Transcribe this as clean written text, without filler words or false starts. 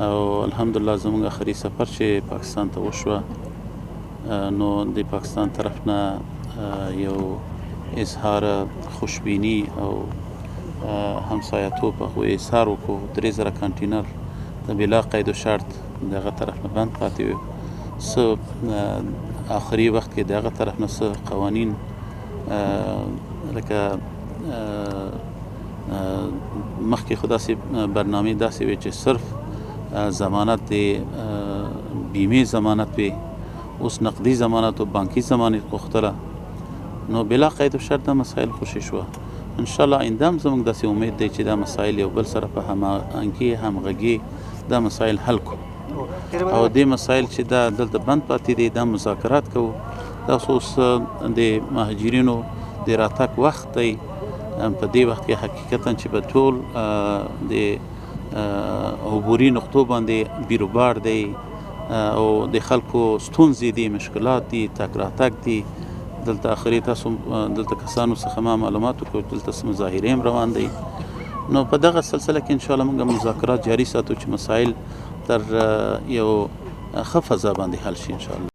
او الحمدلله زموږ اخري سفر چې پاکستان ته وشوه نو د پاکستان طرف نه یو اظهار خوشبینی او همسایه‌توب هغوی اظهار وکړو 3000 کانټینر د بلا قید و شرط دغه طرف نه بند پاتې وي څه آخري وخت کې دغه طرف نه څه قوانین لکه مخکې خو داسې برنامې داسې وې چې صرف ضمانت د بیمې ضمانت وي اوس نقدي ضمانت او بانکي ضمانت غوښتله نو بلا قید و شرط دا مسایل خوشي شوه انشاءالله آینده هم زموږ داسې امید دی چې دا مسایل یو بل سره په هماهنګي همغږي دا مسایل حل کړو او دې مسایل چې دا دلته بند پاتې دي دا مذاکرات کوو دا اوس د مهاجرینو د راتګ وخت دی په دې وخت کې حقیقتا چې په ټول د عبوري نقطو باندې بیروبار دی او د خلکو ستونزې دي مشکلات دي تګ راتګ دي دلته آخري تاسو دلته کسانو څخه ما معلومات وکړو دلته مظاهرې هم روان دي نو په دغه سلسله کې انشاءالله موږ مذاکرات جاري ساتو چې مسایل تر یو ښه فضا باندې حل شي انشاءالله